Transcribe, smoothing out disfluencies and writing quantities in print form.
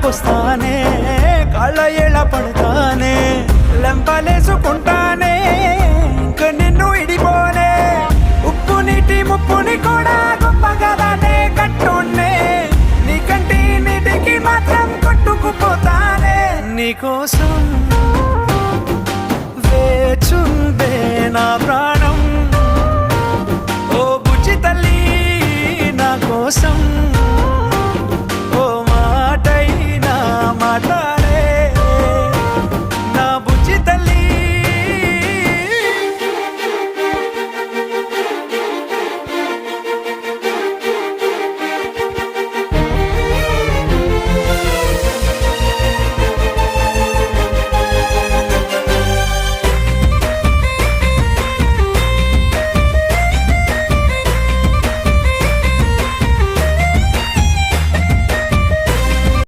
కాళ్ళకొస్తానే, కాళ్ళ ఏళ్ళ పడతానే, లెంపలేసుకుంటానే, ఇంక నిన్ను ఇడిపోనే. ఉప్పు నీటి ముప్పుని కూడా గొప్పగా దాటే కట్టున్నే, నీ కంటి నీటికి మాత్రం కొట్టుకుపోతానే. నీకోసం వేచుందే నా ప్రాణ